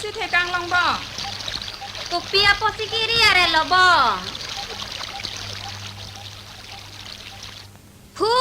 สิเทกังลองบ่กูเปียปอสิกิริอะไรหรอบ่ผู้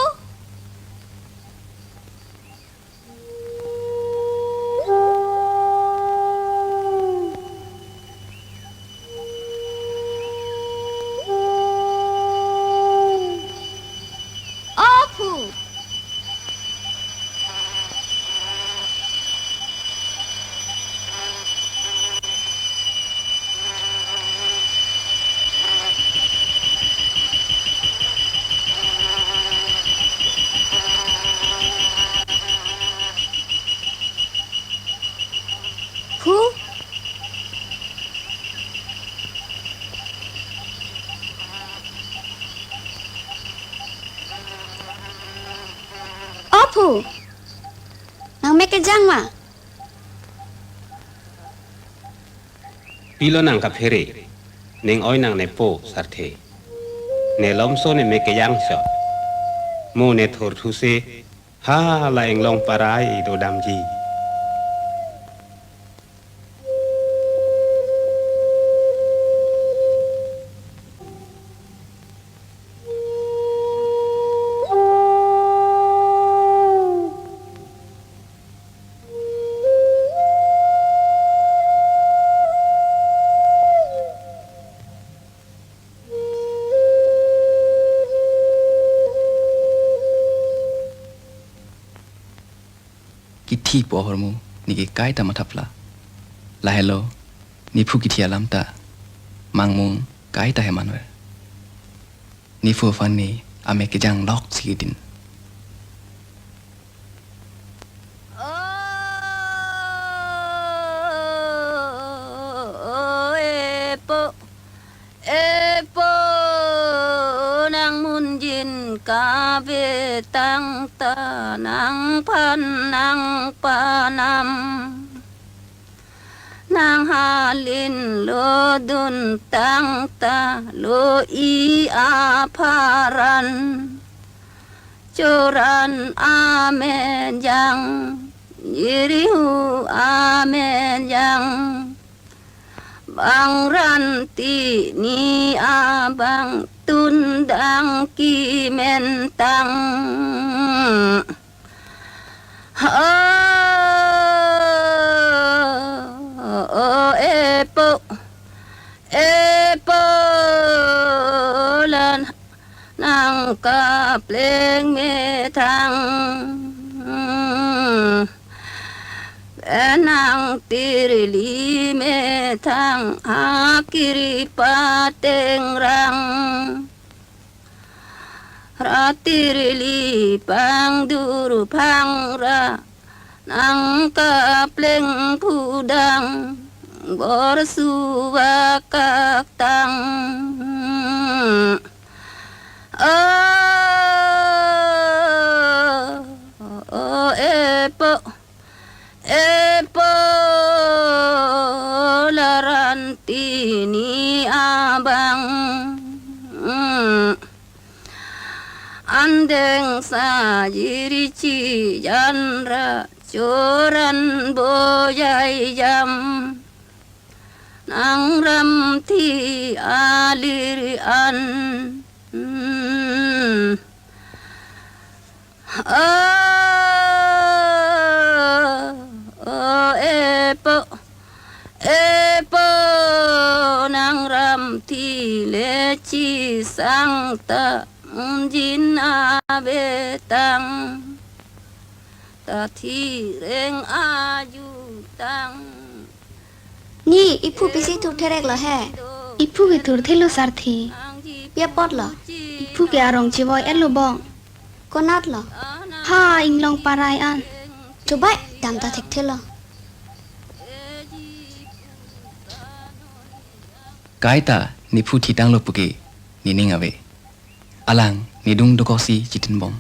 ผู้นางเมกะจังวะปีโลนังกับเพเรเนงอ้อยนางในโปสัตเทเนลอมโซเนเมกะยังชอโมเนทอร์ทุเซฮาลาเองลองปารายโดดามจีที่ปอหอร์มูนี่ก็ใกล้ตามาทับละลาเฮโลนี่ผู้กิที่อาลัมตามังมุงใกล้ตาเฮมันเวนี่ฟูฟันนี่อเมริกจังล็อกสิกิดินกาเวตังตานังพันนังปานำนางฮาลินโลดุนตังตาโลอีอาภารันจุรันอาเมนยังยิริหูอาเมนยังบังรันตีนีอาบังตุนดังกีเมนตังเอโปลันนังกาเพลงเมทังนางติริลีเมทังหากิริปาเตงรังราติริลีปังดูรุพังระนังกาเพลงผู้ดังบรสุวากากตังเอโปลารันตินีอาบังอันเดงสายิริจิยันระโจรันโบยายยำนางรำที่อาลิริอันเอโปนางรำที่เลจิสังตะจินอาเบตังตาที่เร่งอายุตังนี่อีผู้พิสิทุกเทเรกเหรอแฮอีผู้กิทุรเทลุสารทีเปียปอดเหรออีผู้กิอารมณ์จีวอยเอลลูบองก็นัดเหรอฮ่าอิงลองปารายอันจุบายดำตาเทกเทลใกล้ตานี่ผู้ที่ตั้งลบปุกนี่นิ่งเอาไว้อลังนี่ดุงดกอซีจิตินบอม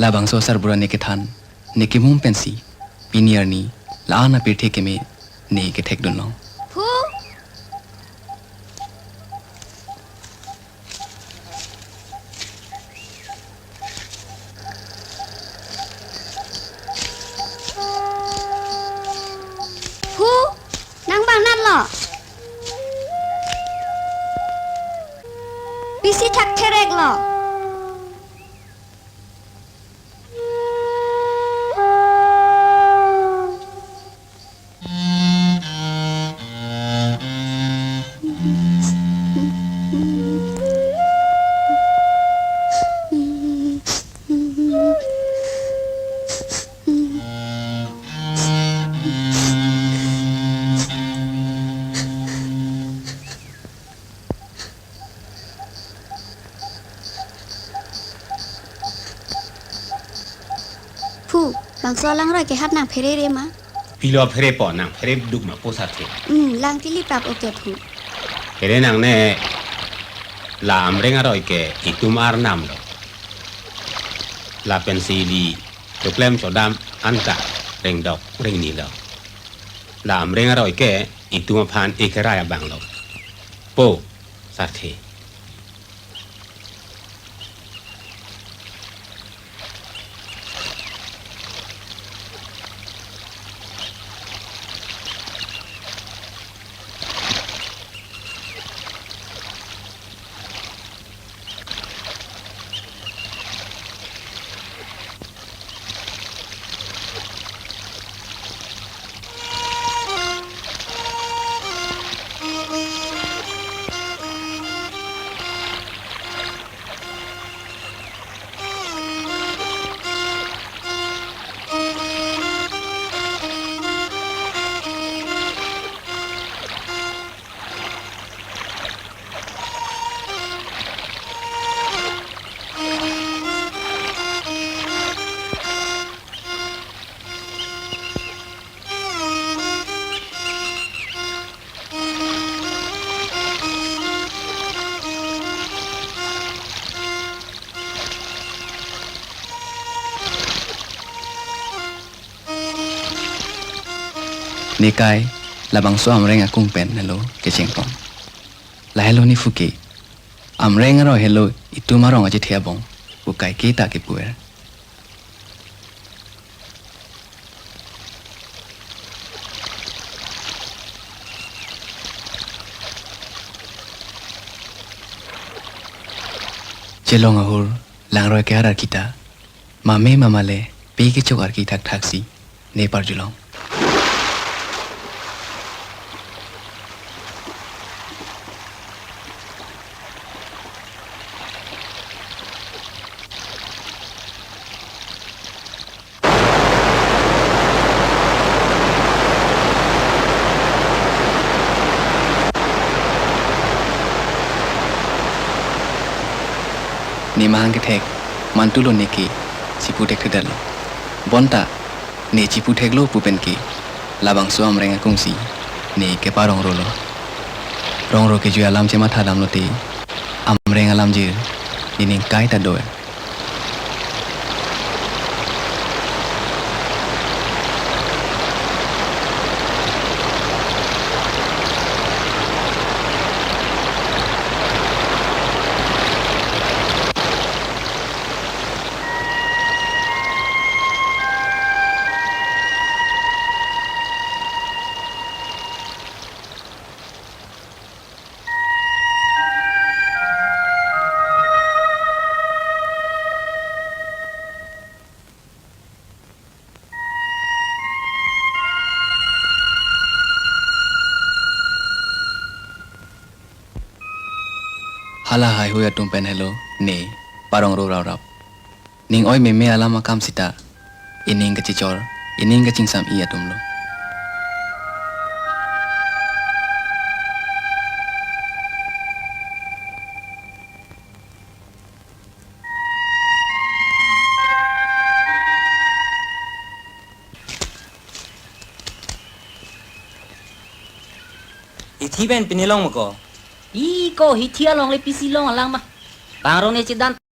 ลาบังโซซาร์บุราเนกทันเนกิมุมเป็นสีปีนียร์นี้ลานาเปิดเทกเมเนกเทกดนลองผู้ผู้ ปิซิทักเทเรกเหรอผู้บางโซลังรอยแกฮัดนางเพเรเรมา pilo phere po nang phere duk ma po sarthe ลังที่รีบปรับโอเคผู้ phere nang ne la amrenga roi ke itumar nam lo la pensili to klem chodam anta reng dok reng ni lo la amrenga roi ke ituma phan ekara ya bang lo po sarthe ni kai la bangso amreng akung pen hello ke chengpom la hello ni fuke amreng ro hello itumarong aje thia bong u kai ke ta ke puer chelong ahur lang roi ke ara kita mame mamale pe ke chok ar ki thak thak si ne par julong ni mahang ke thek mantulo neki sipu tek thedal bonta ne chipu theklo pupen ki labang so amreng akungsi ne ke parong rolo rong ro ke ju alam che matha dam lo te amreng alam je ni ning kai ta do hala hai hoya tumpen hello ne parong ro raw rap ning oi me alama kam sita ining ke chichor ining ke chingsam I atumlo Ithi ben pinilong mo ko. Iko hithia long le pisi long alang ma. Parong ne chidan